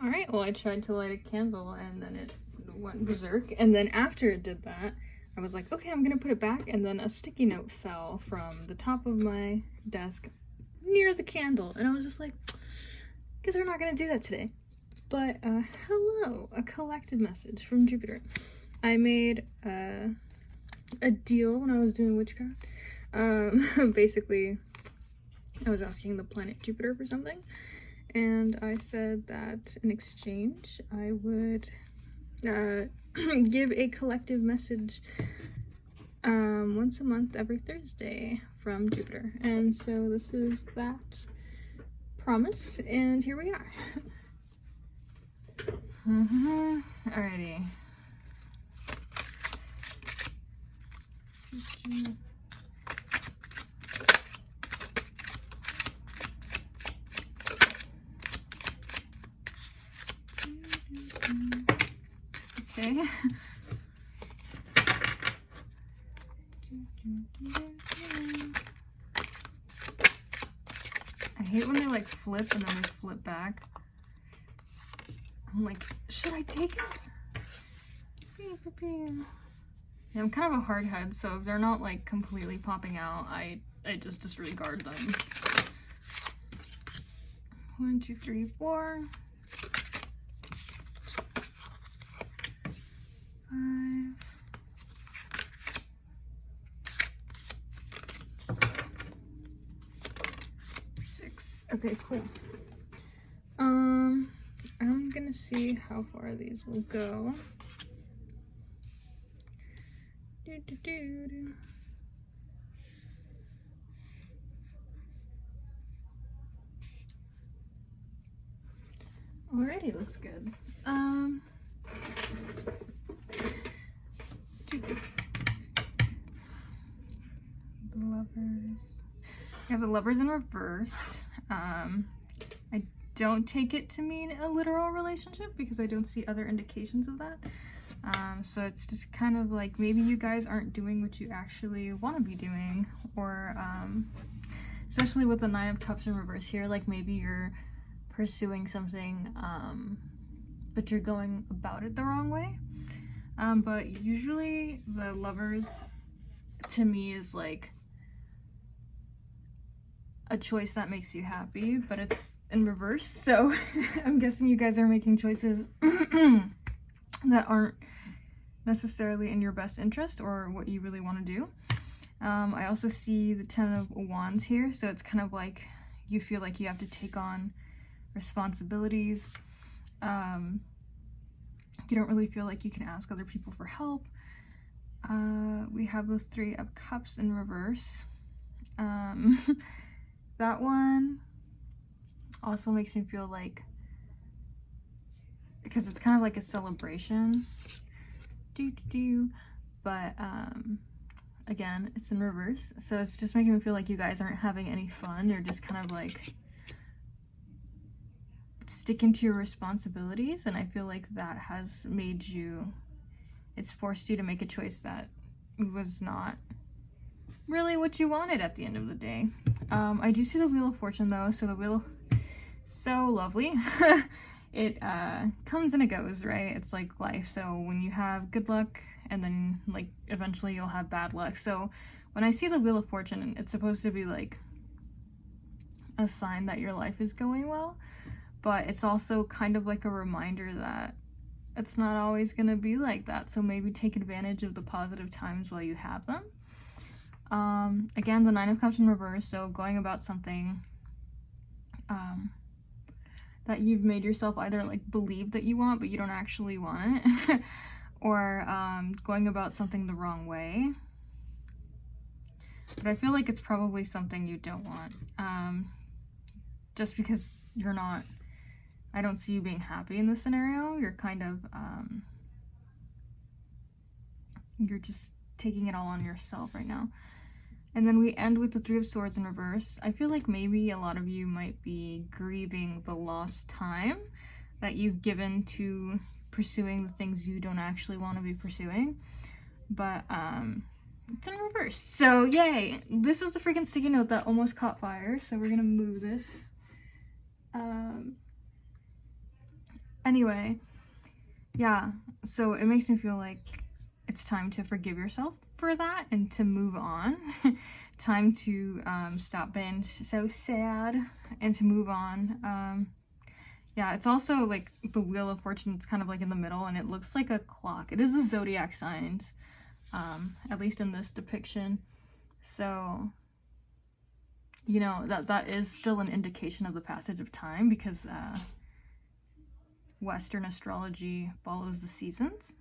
Alright, well I tried to light a candle and then it went berserk. And then after it did that, I was like, okay, I'm gonna put it back. And then a sticky note fell from the top of my desk near the candle. And I was just like, guess we're not gonna do that today. But hello, a collective message from Jupiter. I made a deal when I was doing witchcraft. Basically, I was asking the planet Jupiter for something, and I said that in exchange I would give a collective message once a month every Thursday from Jupiter. And so this is that promise, and here we are. Alrighty. Okay. I hate when they like flip and then they flip back. I'm like, should I take it? Yeah, I'm kind of a hard head, so if they're not like completely popping out, I just disregard them. 1, 2, 3, 4. 5. 6. Okay, cool. I'm gonna see how far these will go. Alrighty, looks good. The Lovers. Yeah, the Lovers in reverse. I don't take it to mean a literal relationship because I don't see other indications of that. So it's just kind of like maybe you guys aren't doing what you actually want to be doing, or especially with the Nine of Cups in reverse here, like maybe you're pursuing something but you're going about it the wrong way. But usually the Lovers to me is like a choice that makes you happy, but it's in reverse, so I'm guessing you guys are making choices that aren't necessarily in your best interest or what you really want to do. I also see the Ten of Wands here, so it's kind of like you feel like you have to take on responsibilities. You don't really feel like you can ask other people for help. We have the Three of Cups in reverse. That one also makes me feel like, because it's kind of like a celebration, but again, it's in reverse, so it's just making me feel like you guys aren't having any fun. You're just kind of like sticking to your responsibilities, and I feel like that has made you, it's forced you to make a choice that was not really what you wanted at the end of the day. I do see the Wheel of Fortune though, so the wheel, so lovely. It comes and it goes, right? It's like life. So when you have good luck and then like eventually you'll have bad luck. So when I see the Wheel of Fortune, it's supposed to be like a sign that your life is going well, but it's also kind of like a reminder that it's not always gonna be like that. So maybe take advantage of the positive times while you have them. Again, the Nine of Cups in reverse, so going about something that you've made yourself either like believe that you want but you don't actually want it, or going about something the wrong way. But I feel like it's probably something you don't want, just because you're not, I don't see you being happy in this scenario. You're kind of you're just taking it all on yourself right now. And then we end with the Three of Swords in reverse. I feel like maybe a lot of you might be grieving the lost time that you've given to pursuing the things you don't actually want to be pursuing. But it's in reverse. So yay! This is the freaking sticky note that almost caught fire. So we're gonna move this. Anyway, yeah, so it makes me feel like it's time to forgive yourself for that and to move on. Time to stop being so sad and to move on. Yeah, it's also like the Wheel of Fortune. It's kind of like in the middle and it looks like a clock. It is the zodiac signs, at least in this depiction. So, you know, that is still an indication of the passage of time, because Western astrology follows the seasons.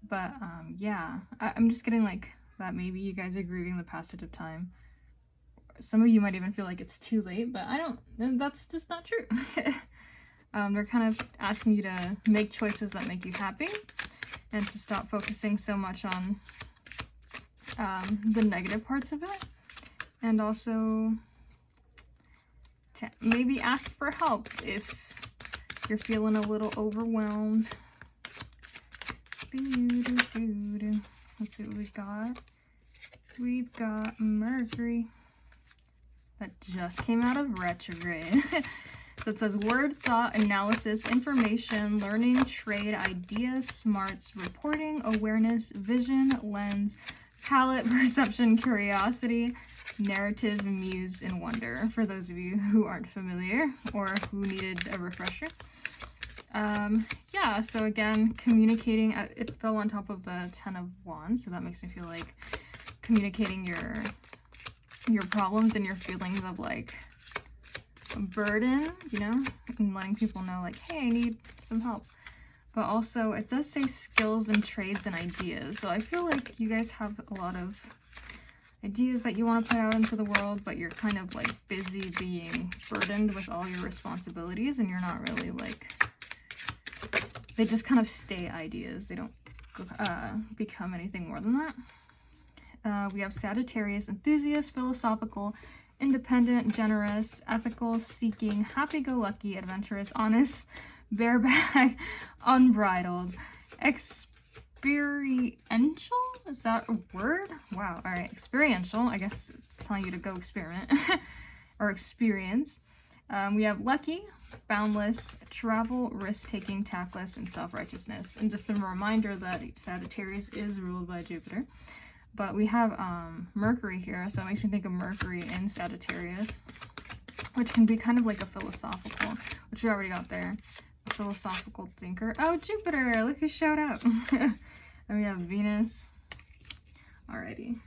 But yeah, I'm just getting like that maybe you guys are grieving the passage of time. Some of you might even feel like it's too late, but I don't, that's just not true. They're kind of asking you to make choices that make you happy and to stop focusing so much on the negative parts of it. And also to maybe ask for help if you're feeling a little overwhelmed. Let's see what we've got. We've got Mercury that just came out of retrograde. So it says word, thought, analysis, information, learning, trade, ideas, smarts, reporting, awareness, vision, lens, palette, perception, curiosity, narrative, muse, and wonder, for those of you who aren't familiar or who needed a refresher. Yeah, so again, communicating, it fell on top of the 10 of Wands, so that makes me feel like communicating your problems and your feelings of like a burden, you know, and letting people know like, hey, I need some help. But also it does say skills and trades and ideas, so I feel like you guys have a lot of ideas that you want to put out into the world, but you're kind of like busy being burdened with all your responsibilities, and you're not really like, they just kind of stay ideas. They don't become anything more than that. We have Sagittarius, enthusiast, philosophical, independent, generous, ethical, seeking, happy-go-lucky, adventurous, honest, bareback, unbridled, experiential? Is that a word? Wow, all right, experiential. I guess it's telling you to go experiment or experience. We have lucky, boundless, travel, risk-taking, tactless, and self-righteousness. And just a reminder that Sagittarius is ruled by Jupiter. But we have Mercury here, so it makes me think of Mercury in Sagittarius, which can be kind of like a philosophical, which we already got there, a philosophical thinker. Oh, Jupiter! Look who showed up! Then we have Venus. Alrighty.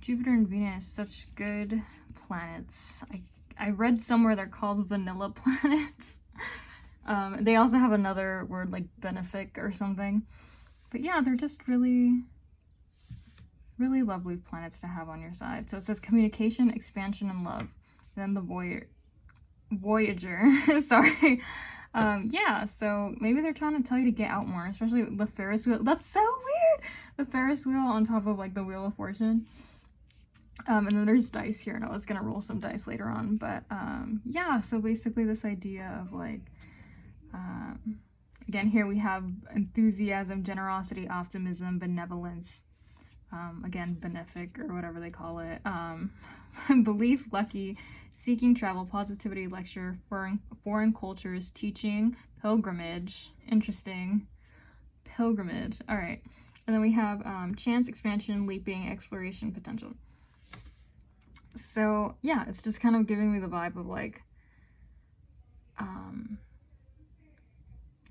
Jupiter and Venus, such good planets. I read somewhere they're called vanilla planets. They also have another word like benefic or something. But yeah, they're just really, really lovely planets to have on your side. So it says communication, expansion, and love. Then the Voyager, sorry. Yeah, so maybe they're trying to tell you to get out more, especially the Ferris wheel. That's so weird! The Ferris wheel on top of like the Wheel of Fortune. And then there's dice here, and I was gonna roll some dice later on. But yeah, so basically this idea of like, again, here we have enthusiasm, generosity, optimism, benevolence, again, benefic or whatever they call it, belief, lucky, seeking, travel, positivity, lecture, foreign cultures, teaching, pilgrimage, interesting, pilgrimage, all right. And then we have chance, expansion, leaping, exploration, potential. So yeah, it's just kind of giving me the vibe of like,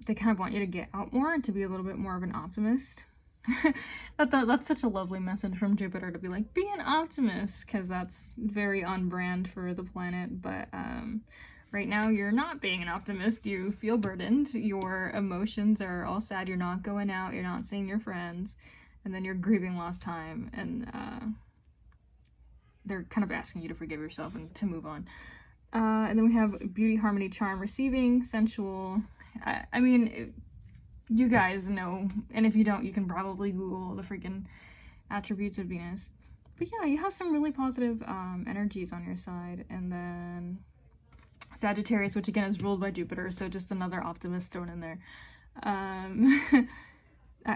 they kind of want you to get out more and to be a little bit more of an optimist. That's such a lovely message from Jupiter, to be like, be an optimist, because that's very on brand for the planet. But right now you're not being an optimist. You feel burdened. Your emotions are all sad. You're not going out. You're not seeing your friends. And then you're grieving lost time. And they're kind of asking you to forgive yourself and to move on. And then we have beauty, harmony, charm, receiving, sensual. I mean, you guys know, and if you don't, you can probably Google the freaking attributes of Venus. But yeah, you have some really positive energies on your side. And then Sagittarius, which again is ruled by Jupiter, so just another optimist thrown in there.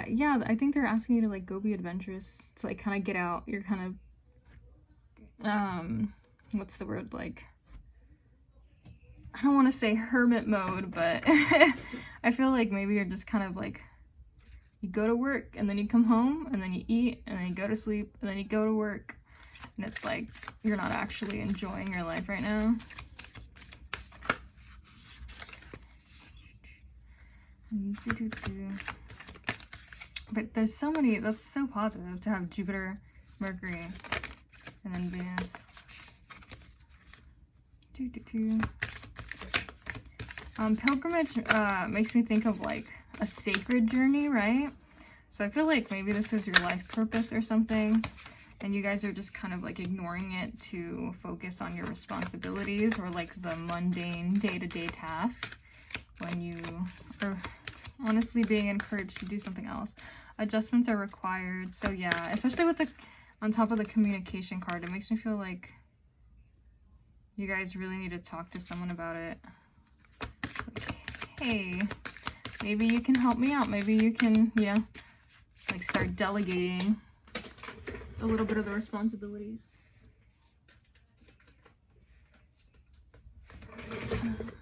Yeah, I think they're asking you to like go be adventurous, to like kind of get out. You're kind of, what's the word, like, I don't want to say hermit mode, but I feel like maybe you're just kind of like, you go to work and then you come home and then you eat and then you go to sleep and then you go to work. And it's like, you're not actually enjoying your life right now. But there's so many, that's so positive to have Jupiter, Mercury, and then Venus. Pilgrimage makes me think of like a sacred journey, right? So I feel like maybe this is your life purpose or something, and you guys are just kind of like ignoring it to focus on your responsibilities or like the mundane day-to-day tasks when you are honestly being encouraged to do something else. Adjustments are required. So yeah, especially with the on top of the communication card, it makes me feel like you guys really need to talk to someone about it. Like, hey, maybe you can help me out. Maybe you can, yeah, like start delegating a little bit of the responsibilities.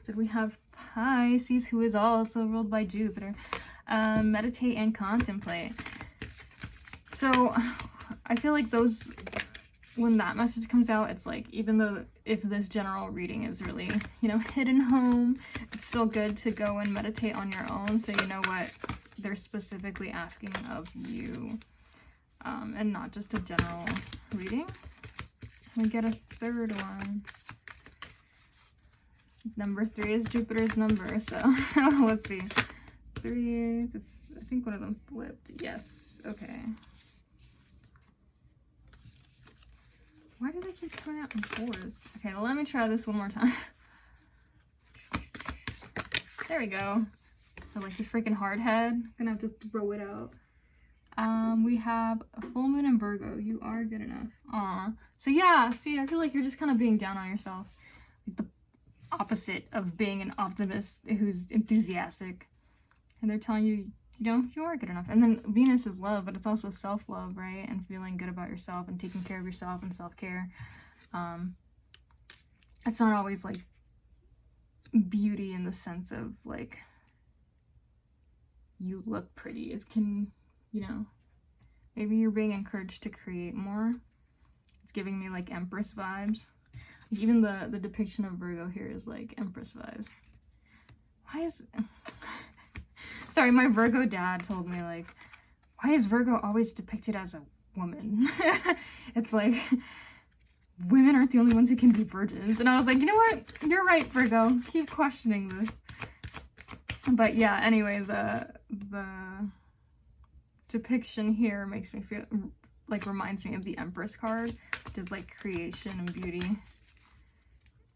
Did we have Pisces, who is also ruled by Jupiter? Meditate and contemplate. So I feel like those, when that message comes out, it's like, even though if this general reading is really, you know, hidden home, it's still good to go and meditate on your own so you know what they're specifically asking of you, and not just a general reading. We get a third one. Number 3 is Jupiter's number, so let's see. 3, it's, I think one of them flipped. Yes, okay. Why do they keep coming out in 4s? Okay, well, let me try this one more time. There we go. I like the freaking hard head. Gonna have to throw it out. We have a full moon in Virgo. You are good enough. Aw. So yeah, see, I feel like you're just kind of being down on yourself. Like the opposite of being an optimist who's enthusiastic. And they're telling you, you know, you are good enough. And then Venus is love, but it's also self-love, right? And feeling good about yourself and taking care of yourself and self-care. It's not always like beauty in the sense of like you look pretty. It can, you know, maybe you're being encouraged to create more. It's giving me like Empress vibes. Even the depiction of Virgo here is like Empress vibes. Why is... Sorry, my Virgo dad told me, like, why is Virgo always depicted as a woman? It's like, women aren't the only ones who can be virgins. And I was like, you know what? You're right, Virgo. Keep questioning this. But yeah, anyway, the depiction here makes me feel, like, reminds me of the Empress card, which is like creation and beauty.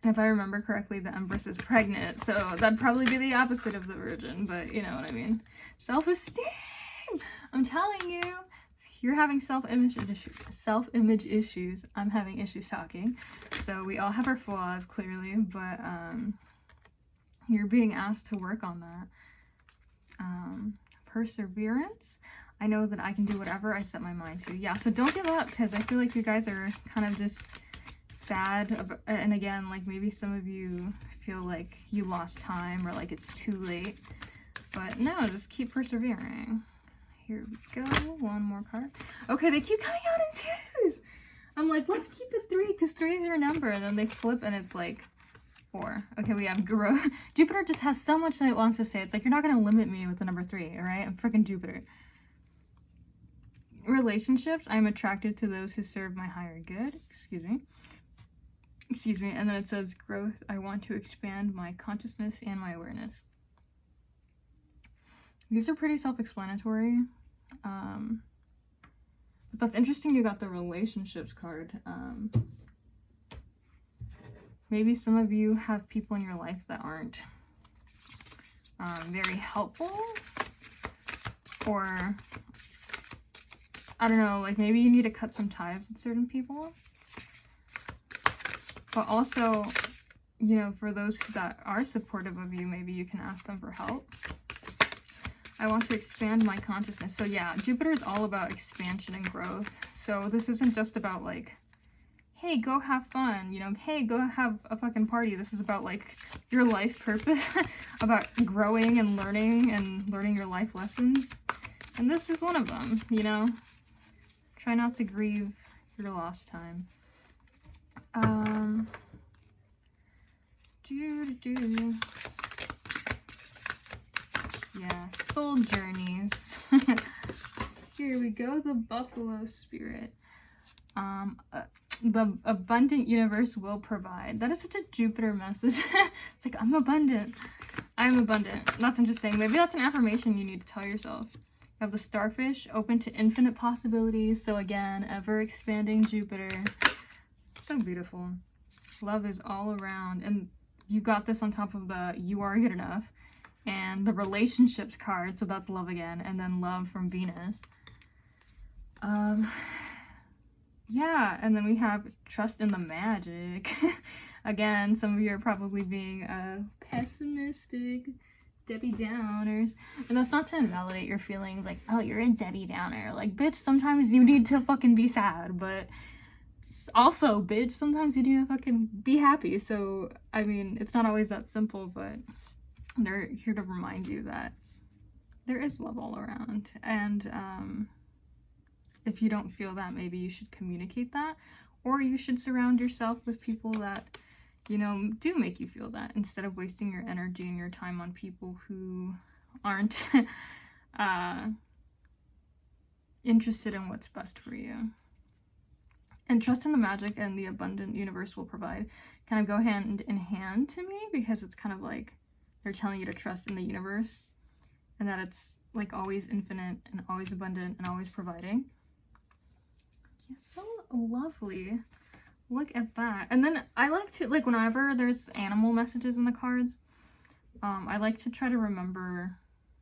And if I remember correctly, the Empress is pregnant, so that'd probably be the opposite of the Virgin, but you know what I mean. Self-esteem! I'm telling you! You're having self-image issues. I'm having issues talking. So we all have our flaws, clearly, but you're being asked to work on that. Perseverance. I know that I can do whatever I set my mind to. Yeah, so don't give up, because I feel like you guys are kind of just sad, and again, like maybe some of you feel like you lost time or like it's too late, but no, just keep persevering. Here we go, one more card. Okay, they keep coming out in 2s. I'm like, let's keep it 3 because 3 is your number, and then they flip and it's like 4. Okay, we have growth. Jupiter just has so much that it wants to say. It's like, you're not going to limit me with the number 3, all right? I'm freaking Jupiter. Relationships, I'm attracted to those who serve my higher good. Excuse me, and then it says growth, I want to expand my consciousness and my awareness. These are pretty self-explanatory. But that's interesting you got the relationships card. Maybe some of you have people in your life that aren't very helpful, or I don't know, like maybe you need to cut some ties with certain people. But also, you know, for those that are supportive of you, maybe you can ask them for help. I want to expand my consciousness. So yeah, Jupiter is all about expansion and growth. So this isn't just about like, hey, go have fun, you know, hey, go have a fucking party. This is about like your life purpose, about growing and learning your life lessons. And this is one of them, you know. Try not to grieve your lost time. Yeah, soul journeys. Here we go, the buffalo spirit. The abundant universe will provide. That is such a Jupiter message. It's like, I'm abundant. I'm abundant. That's interesting. Maybe that's an affirmation you need to tell yourself. You have the starfish, open to infinite possibilities. So again, ever expanding Jupiter. So beautiful. Love is all around. And you got this on top of the you are good enough. And the relationships card. So that's love again. And then love from Venus. Yeah, and then we have trust in the magic. Again, some of you are probably being pessimistic, Debbie Downers. And that's not to invalidate your feelings like, oh, you're a Debbie Downer. Like, bitch, sometimes you need to fucking be sad. But also, bitch, sometimes you need to fucking be happy. So, I mean, it's not always that simple, but they're here to remind you that there is love all around. And, if you don't feel that, maybe you should communicate that, or you should surround yourself with people that, you know, do make you feel that, instead of wasting your energy and your time on people who aren't interested in what's best for you. And trust in the magic and the abundant universe will provide kind of go hand in hand to me, because it's kind of like they're telling you to trust in the universe and that it's like always infinite and always abundant and always providing. Yeah, so lovely. Look at that. And then I like to, like, whenever there's animal messages in the cards, I like to try to remember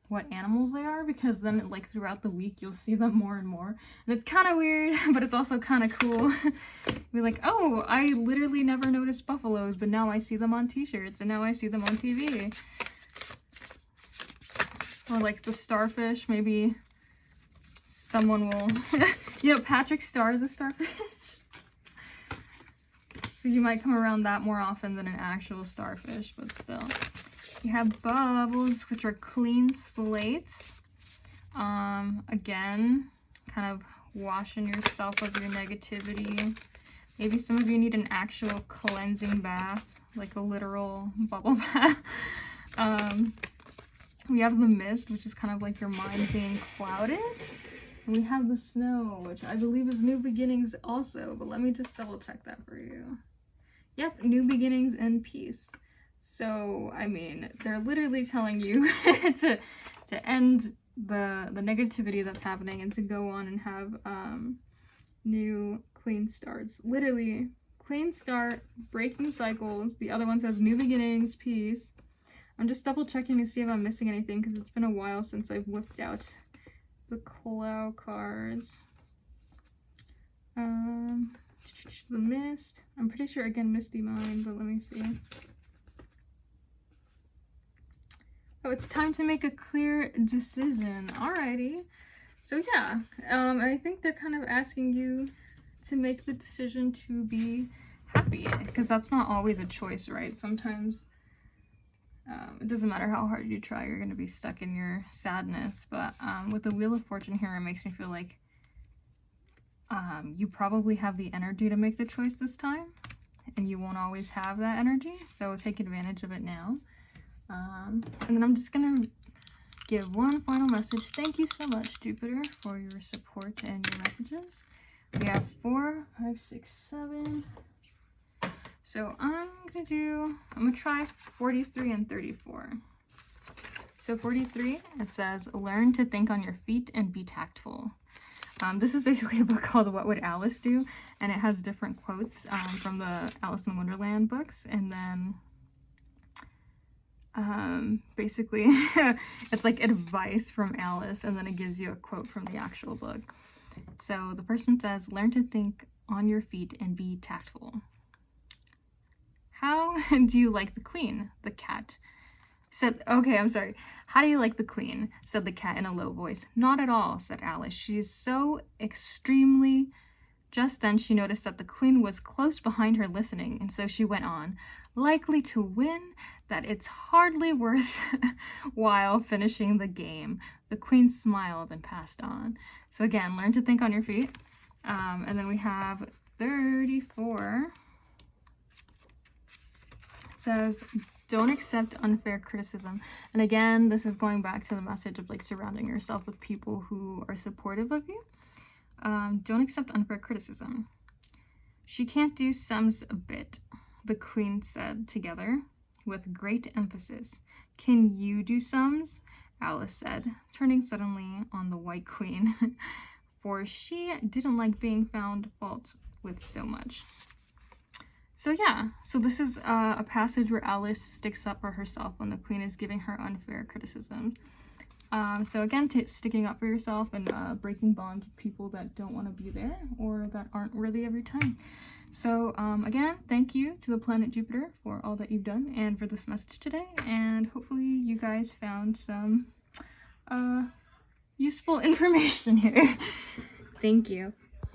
what animals they are, because then like throughout the week you'll see them more and more. And it's kind of weird, but it's also kind of cool. Be like, oh, I literally never noticed buffaloes, but now I see them on t-shirts and now I see them on TV. Or like the starfish, maybe someone will... You know, Patrick Star is a starfish. So you might come around that more often than an actual starfish, but still. You have bubbles, which are clean slates. Again, kind of washing yourself of your negativity. Maybe some of you need an actual cleansing bath, like a literal bubble bath. We have the mist, which is kind of like your mind being clouded. And we have the snow, which I believe is new beginnings also, but let me just double check that for you. Yep, new beginnings and peace. So, I mean, they're literally telling you to end the negativity that's happening and to go on and have new clean starts. Literally, clean start, breaking cycles. The other one says new beginnings, peace. I'm just double checking to see if I'm missing anything, because it's been a while since I've whipped out the cloud cards. The mist. I'm pretty sure, again, Misty Mind, but let me see. Oh, it's time to make a clear decision. Alrighty. So yeah, I think they're kind of asking you to make the decision to be happy, because that's not always a choice, right? Sometimes it doesn't matter how hard you try, you're going to be stuck in your sadness. But with the Wheel of Fortune here, it makes me feel like you probably have the energy to make the choice this time, and you won't always have that energy, so take advantage of it now. And then I'm just going to give one final message. Thank you so much, Jupiter, for your support and your messages. We have 4, 5, 6, 7. So I'm gonna try 43 and 34. So 43, it says, learn to think on your feet and be tactful. This is basically a book called What Would Alice Do? And it has different quotes from the Alice in Wonderland books. And then basically it's like advice from Alice, and then it gives you a quote from the actual book. So the person says, learn to think on your feet and be tactful. How do you like the queen? The cat said, okay, I'm sorry. How do you like the queen? Said the cat in a low voice. Not at all, said Alice. She is so extremely Just then she noticed that the queen was close behind her listening, and so she went on, likely to win, that it's hardly worth while finishing the game. The queen smiled and passed on. So again, learn to think on your feet. And then we have 34. It says, don't accept unfair criticism. And again, this is going back to the message of like surrounding yourself with people who are supportive of you. Don't accept unfair criticism. She can't do sums a bit, the queen said together with great emphasis. Can you do sums? Alice said, turning suddenly on the White Queen, for she didn't like being found fault with so much. So yeah, so this is a passage where Alice sticks up for herself when the queen is giving her unfair criticism. So again, sticking up for yourself and breaking bonds with people that don't want to be there or that aren't worthy of your time. So again, thank you to the planet Jupiter for all that you've done and for this message today. And hopefully you guys found some useful information here. Thank you.